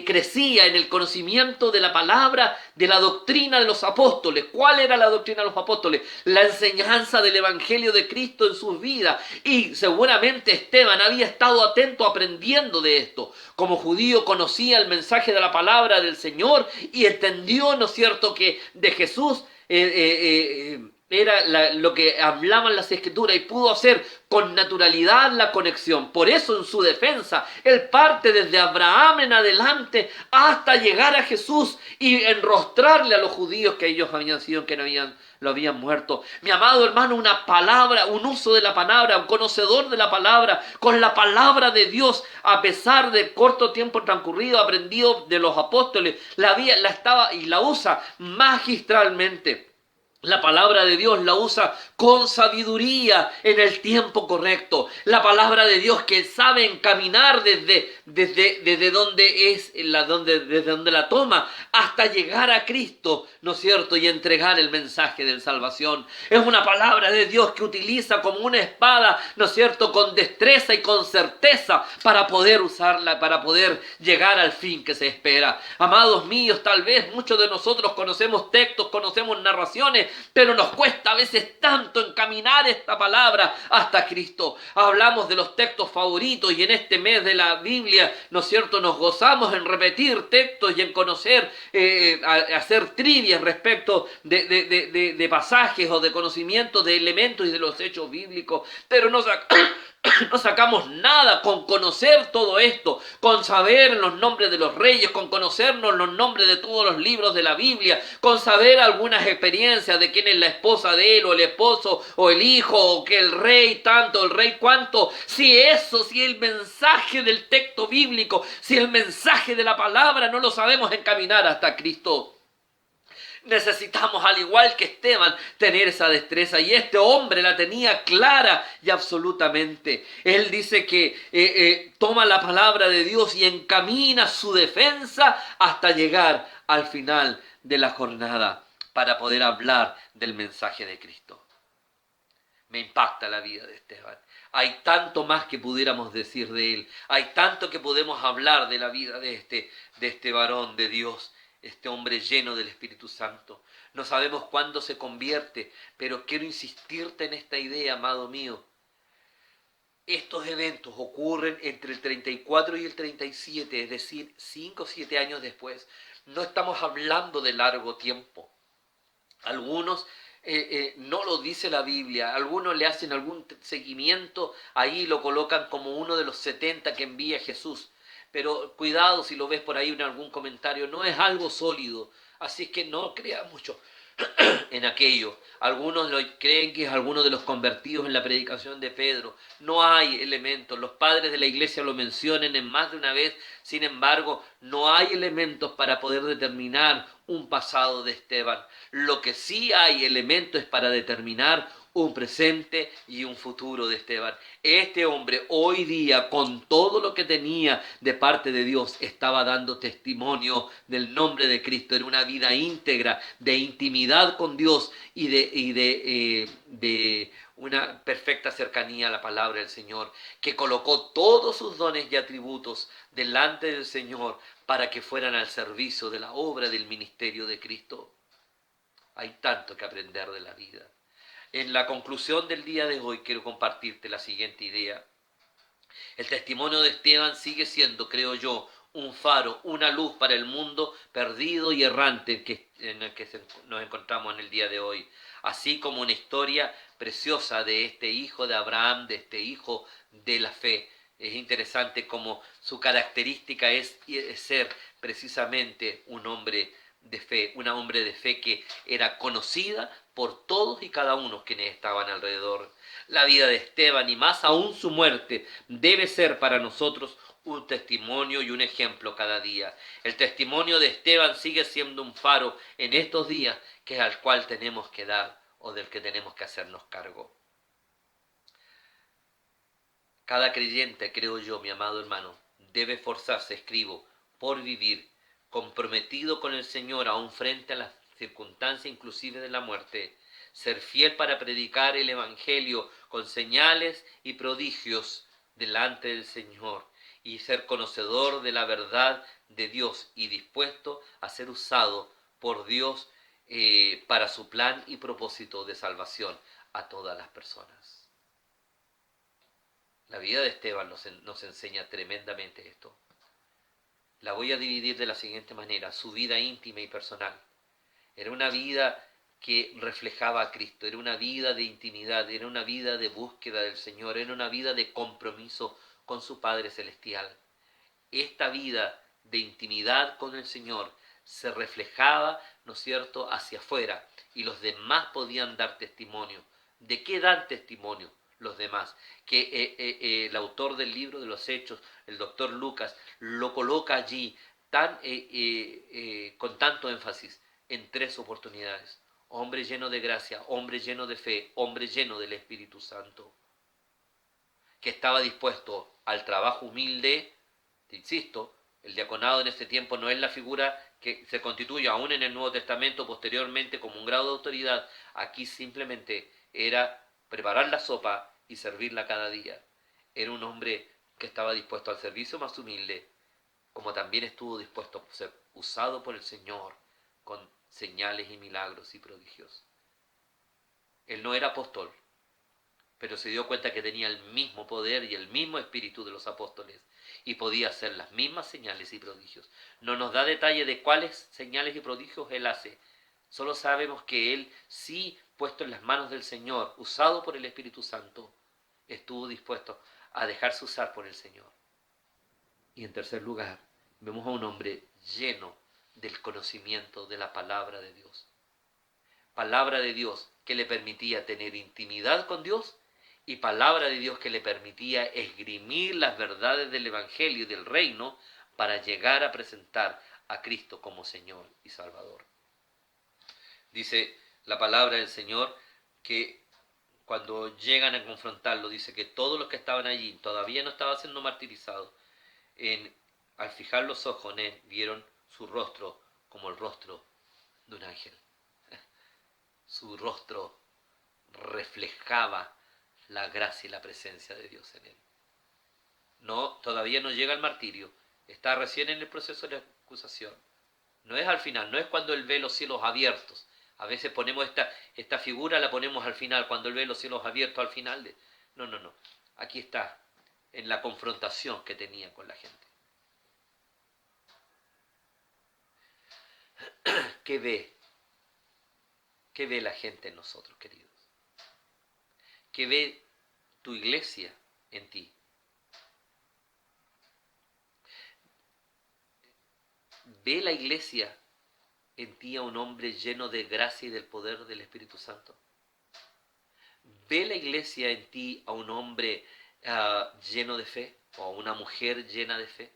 crecía en el conocimiento de la palabra, de la doctrina de los apóstoles. ¿Cuál era la doctrina de los apóstoles? La enseñanza del Evangelio de Cristo en sus vidas. Y seguramente Esteban había estado atento aprendiendo de esto. Como judío conocía el mensaje de la palabra del Señor y entendió, ¿no es cierto?, que de Jesús era lo que hablaban las escrituras y pudo hacer con naturalidad la conexión. Por eso en su defensa, él parte desde Abraham en adelante hasta llegar a Jesús y enrostrarle a los judíos que ellos habían sido, que lo habían muerto. Mi amado hermano, una palabra, un uso de la palabra, un conocedor de la palabra, con la palabra de Dios, a pesar del corto tiempo transcurrido, aprendido de los apóstoles, la estaba y la usa magistralmente. La palabra de Dios la usa con sabiduría en el tiempo correcto. La palabra de Dios que sabe encaminar desde donde es, desde donde la toma hasta llegar a Cristo, ¿no es cierto? Y entregar el mensaje de salvación. Es una palabra de Dios que utiliza como una espada, ¿no es cierto? Con destreza y con certeza para poder usarla, para poder llegar al fin que se espera. Amados míos, tal vez muchos de nosotros conocemos textos, conocemos narraciones, pero nos cuesta a veces tanto encaminar esta palabra hasta Cristo. Hablamos de los textos favoritos y en este mes de la Biblia, ¿no es cierto?, nos gozamos en repetir textos y en conocer, hacer trivias respecto de pasajes o de conocimientos de elementos y de los hechos bíblicos, pero no sacamos nada con conocer todo esto, con saber los nombres de los reyes, con conocernos los nombres de todos los libros de la Biblia, con saber algunas experiencias de quién es la esposa de él, o el esposo, o el hijo, o que el rey tanto, el rey cuanto. Si el mensaje del texto bíblico, si el mensaje de la palabra no lo sabemos encaminar hasta Cristo, necesitamos, al igual que Esteban, tener esa destreza. Y este hombre la tenía clara y absolutamente. Él dice que toma la palabra de Dios y encamina su defensa hasta llegar al final de la jornada para poder hablar del mensaje de Cristo. Me impacta la vida de Esteban. Hay tanto más que pudiéramos decir de él. Hay tanto que podemos hablar de la vida de este varón de Dios. Este hombre lleno del Espíritu Santo. No sabemos cuándo se convierte, pero quiero insistirte en esta idea, amado mío. Estos eventos ocurren entre el 34 y el 37, es decir, 5 o 7 años después. No estamos hablando de largo tiempo. Algunos no lo dice la Biblia, algunos le hacen algún seguimiento, ahí lo colocan como uno de los 70 que envía Jesús. Pero cuidado si lo ves por ahí en algún comentario, no es algo sólido, así es que no creas mucho en aquello. Algunos creen que es alguno de los convertidos en la predicación de Pedro. No hay elementos, los padres de la iglesia lo mencionan en más de una vez, sin embargo, no hay elementos para poder determinar un pasado de Esteban. Lo que sí hay elementos es para determinar un presente y un futuro de Esteban. Este hombre hoy día, con todo lo que tenía de parte de Dios, estaba dando testimonio del nombre de Cristo. Era una vida íntegra, de intimidad con Dios y de una perfecta cercanía a la palabra del Señor, que colocó todos sus dones y atributos delante del Señor para que fueran al servicio de la obra del ministerio de Cristo. Hay tanto que aprender de la vida. En la conclusión del día de hoy quiero compartirte la siguiente idea. El testimonio de Esteban sigue siendo, creo yo, un faro, una luz para el mundo perdido y errante en el que nos encontramos en el día de hoy, así como una historia preciosa de este hijo de Abraham, de este hijo de la fe. Es interesante como su característica es ser precisamente un hombre de fe, una hombre de fe que era conocida por todos y cada uno quienes estaban alrededor. La vida de Esteban y más aún su muerte debe ser para nosotros un testimonio y un ejemplo cada día. El testimonio de Esteban sigue siendo un faro en estos días que es al cual tenemos que dar o del que tenemos que hacernos cargo. Cada creyente, creo yo, mi amado hermano, debe esforzarse, escribo, por vivir comprometido con el Señor aún frente a las circunstancias inclusive de la muerte, ser fiel para predicar el Evangelio con señales y prodigios delante del Señor y ser conocedor de la verdad de Dios y dispuesto a ser usado por Dios para su plan y propósito de salvación a todas las personas. La vida de Esteban nos enseña tremendamente esto. La voy a dividir de la siguiente manera: su vida íntima y personal. Era una vida que reflejaba a Cristo. Era una vida de intimidad, era una vida de búsqueda del Señor, era una vida de compromiso con su Padre Celestial. Esta vida de intimidad con el Señor se reflejaba, ¿no es cierto?, hacia afuera, y los demás podían dar testimonio. ¿De qué dan testimonio los demás? Que el autor del libro de los Hechos, el doctor Lucas, lo coloca allí con tanto énfasis en 3 oportunidades. Hombre lleno de gracia, hombre lleno de fe, hombre lleno del Espíritu Santo, que estaba dispuesto al trabajo humilde. Te insisto, el diaconado en este tiempo no es la figura que se constituye aún en el Nuevo Testamento posteriormente como un grado de autoridad. Aquí simplemente era preparar la sopa y servirla cada día. Era un hombre que estaba dispuesto al servicio más humilde, como también estuvo dispuesto a ser usado por el Señor con señales y milagros y prodigios. Él no era apóstol, pero se dio cuenta que tenía el mismo poder y el mismo espíritu de los apóstoles y podía hacer las mismas señales y prodigios. No nos da detalle de cuáles señales y prodigios él hace. Solo sabemos que él, sí, puesto en las manos del Señor, usado por el Espíritu Santo, estuvo dispuesto a dejarse usar por el Señor. Y en tercer lugar, vemos a un hombre lleno del conocimiento de la palabra de Dios. Palabra de Dios que le permitía tener intimidad con Dios y palabra de Dios que le permitía esgrimir las verdades del Evangelio y del reino para llegar a presentar a Cristo como Señor y Salvador. Dice la palabra del Señor que cuando llegan a confrontarlo, dice que todos los que estaban allí todavía no estaban siendo martirizados. Al fijar los ojos en él, vieron su rostro como el rostro de un ángel. Su rostro reflejaba la gracia y la presencia de Dios en él. No, todavía no llega al martirio, está recién en el proceso de acusación. No es al final, no es cuando él ve los cielos abiertos. A veces ponemos esta figura, la ponemos al final, cuando él ve los cielos abiertos al final. No. Aquí está, en la confrontación que tenía con la gente. ¿Qué ve? ¿Qué ve la gente en nosotros, queridos? ¿Qué ve tu iglesia en ti? ¿Ve la iglesia en ti a un hombre lleno de gracia y del poder del Espíritu Santo? ¿Ve la iglesia en ti a un hombre lleno de fe o a una mujer llena de fe?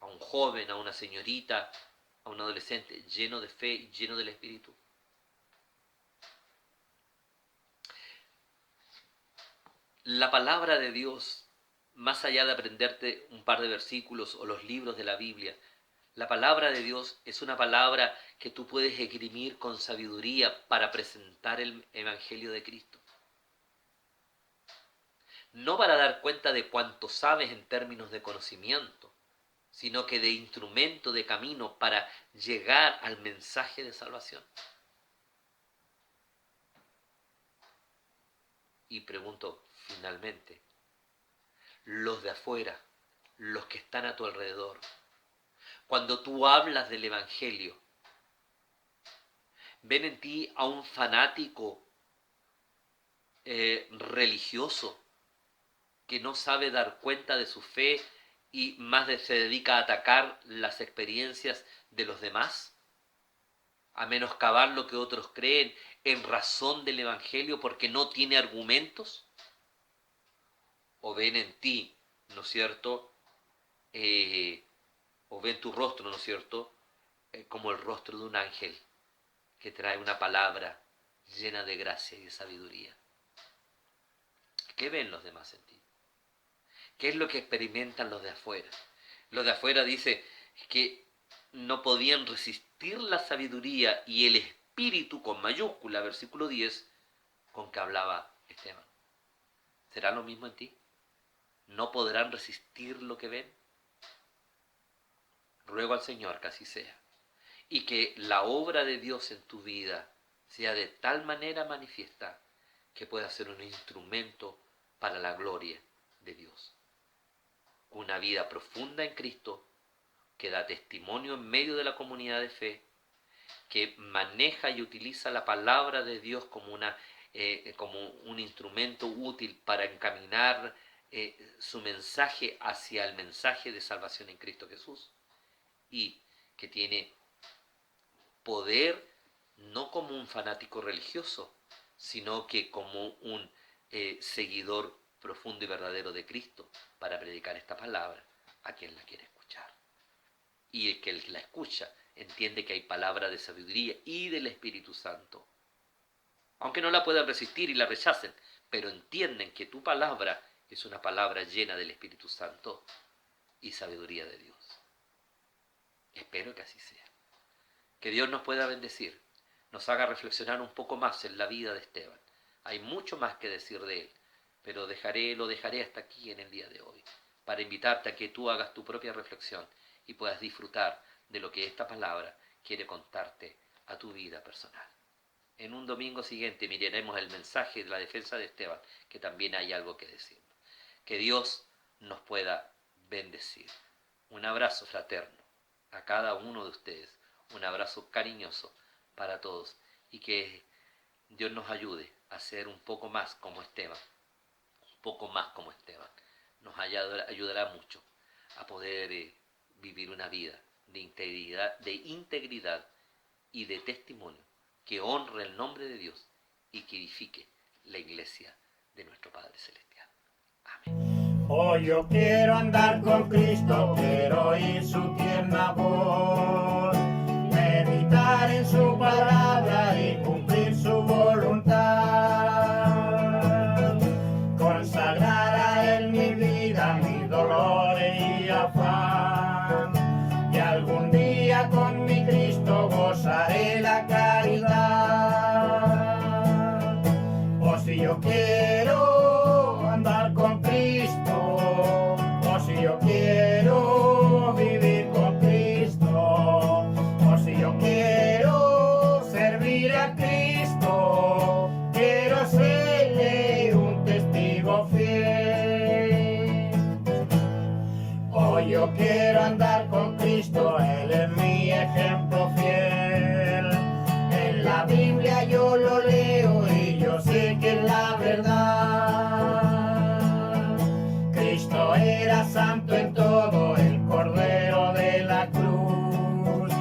¿A un joven, a una señorita, a un adolescente lleno de fe y lleno del Espíritu? La palabra de Dios, más allá de aprenderte un par de versículos o los libros de la Biblia, la palabra de Dios es una palabra que tú puedes esgrimir con sabiduría para presentar el Evangelio de Cristo. No para dar cuenta de cuánto sabes en términos de conocimiento, sino que de instrumento de camino para llegar al mensaje de salvación. Y pregunto finalmente, los de afuera, los que están a tu alrededor, cuando tú hablas del Evangelio, ven en ti a un fanático religioso que no sabe dar cuenta de su fe y más se dedica a atacar las experiencias de los demás, a menoscabar lo que otros creen en razón del Evangelio porque no tiene argumentos? ¿O ven en ti, ¿no es cierto?, o ven tu rostro, ¿no es cierto?, como el rostro de un ángel que trae una palabra llena de gracia y de sabiduría? ¿Qué ven los demás en ti? ¿Qué es lo que experimentan los de afuera? Los de afuera dice que no podían resistir la sabiduría y el espíritu con mayúscula, versículo 10, con que hablaba Esteban. ¿Será lo mismo en ti? ¿No podrán resistir lo que ven? Ruego al Señor que así sea, y que la obra de Dios en tu vida sea de tal manera manifiesta que pueda ser un instrumento para la gloria de Dios. Una vida profunda en Cristo que da testimonio en medio de la comunidad de fe, que maneja y utiliza la palabra de Dios como como un instrumento útil para encaminar su mensaje hacia el mensaje de salvación en Cristo Jesús, y que tiene poder no como un fanático religioso, sino que como un seguidor profundo y verdadero de Cristo para predicar esta palabra a quien la quiere escuchar. Y el que la escucha entiende que hay palabra de sabiduría y del Espíritu Santo. Aunque no la puedan resistir y la rechacen, pero entienden que tu palabra es una palabra llena del Espíritu Santo y sabiduría de Dios. Espero que así sea. Que Dios nos pueda bendecir, nos haga reflexionar un poco más en la vida de Esteban. Hay mucho más que decir de él, pero lo dejaré hasta aquí en el día de hoy, para invitarte a que tú hagas tu propia reflexión y puedas disfrutar de lo que esta palabra quiere contarte a tu vida personal. En un domingo siguiente miraremos el mensaje de la defensa de Esteban, que también hay algo que decir. Que Dios nos pueda bendecir. Un abrazo fraterno a cada uno de ustedes, un abrazo cariñoso para todos, y que Dios nos ayude a ser un poco más como Esteban, Nos ayudará mucho a poder vivir una vida de integridad y de testimonio que honre el nombre de Dios y que edifique la iglesia de nuestro Padre Celestial. Amén. Hoy yo quiero andar con Cristo, quiero oír su tierna voz, meditar en su palabra y cumplir su voluntad, consagrar a Él mi vida, mis dolores y afán, y algún día con mi Cristo gozaré la caridad. O si yo quiero andar con Cristo, o si yo quiero vivir con Cristo, o si yo quiero servir a Cristo, quiero serle un testigo fiel. Hoy yo quiero andar con Cristo, Él es mi ejemplo fiel. En la Biblia yo lo leo y yo sé que es la verdad. Cristo era santo en todo, el Cordero de la cruz.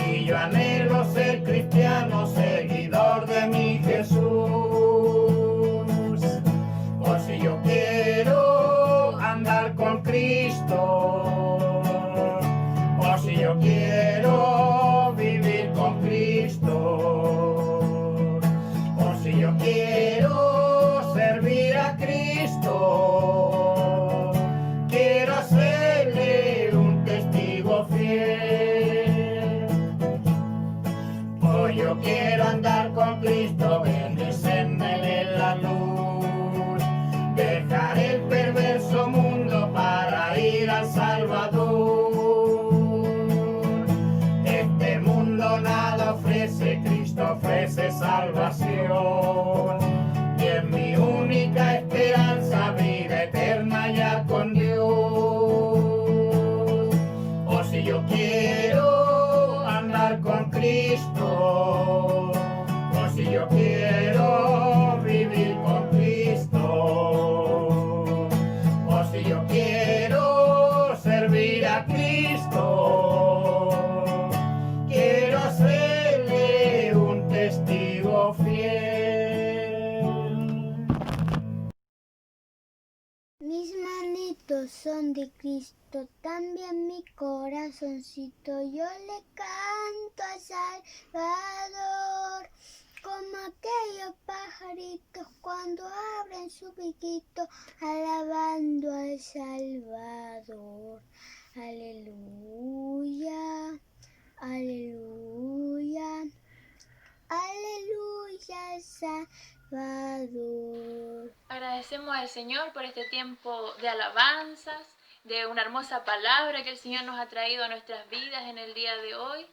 Y yo anhelo ser cristiano, seguidor de mi Jesús. O si yo quiero andar con Cristo, o si yo quiero vivir con Cristo, o si yo quiero servir a Cristo, quiero serle un testigo fiel. Hoy yo quiero andar con Cristo, bendecirme en la luz, dejar el perverso mundo para ir al Salvador. Este mundo nada ofrece, Cristo ofrece salvación, y es mi única esperanza, vida eterna ya con Dios. O si yo quiero andar con Cristo, o si yo quiero vivir con Cristo, o si yo quiero servir a Cristo, quiero serle un testigo fiel. Mis manitos son de Cristo, también mi corazoncito, yo le canto al Salvador, como aquellos pajaritos cuando abren su piquito, alabando al Salvador. Aleluya, aleluya, aleluya, Salvador. Agradecemos al Señor por este tiempo de alabanzas, de una hermosa palabra que el Señor nos ha traído a nuestras vidas en el día de hoy.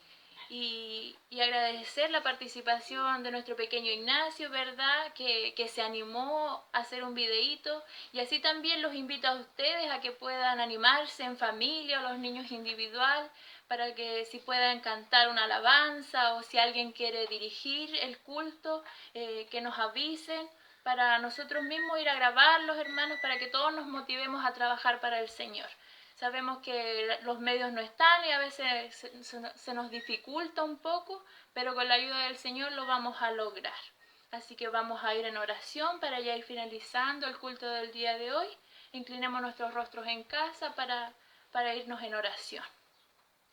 Y agradecer la participación de nuestro pequeño Ignacio, ¿verdad? Que se animó a hacer un videíto, y así también los invito a ustedes a que puedan animarse en familia o los niños individual para que si puedan cantar una alabanza o si alguien quiere dirigir el culto, que nos avisen para nosotros mismos ir a grabarlos, hermanos, para que todos nos motivemos a trabajar para el Señor. Sabemos que los medios no están y a veces se nos dificulta un poco, pero con la ayuda del Señor lo vamos a lograr. Así que vamos a ir en oración para ya ir finalizando el culto del día de hoy. Inclinemos nuestros rostros en casa para irnos en oración.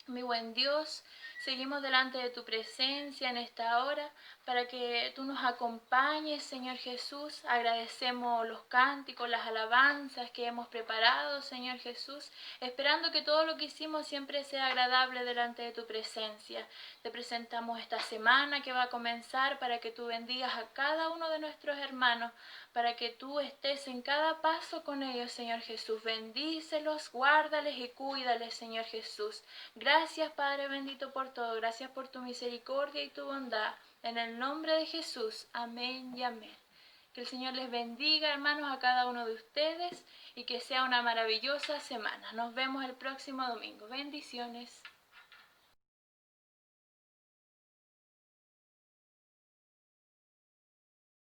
Mi buen Dios, seguimos delante de tu presencia en esta hora para que tú nos acompañes, Señor Jesús. Agradecemos los cánticos, las alabanzas que hemos preparado, Señor Jesús, esperando que todo lo que hicimos siempre sea agradable delante de tu presencia. Te presentamos esta semana que va a comenzar para que tú bendigas a cada uno de nuestros hermanos, para que tú estés en cada paso con ellos, Señor Jesús. Bendícelos, guárdales y cuídales, Señor Jesús. Gracias, Padre bendito, por todo. Gracias por tu misericordia y tu bondad. En el nombre de Jesús. Amén y amén. Que el Señor les bendiga, hermanos, a cada uno de ustedes y que sea una maravillosa semana. Nos vemos el próximo domingo. Bendiciones.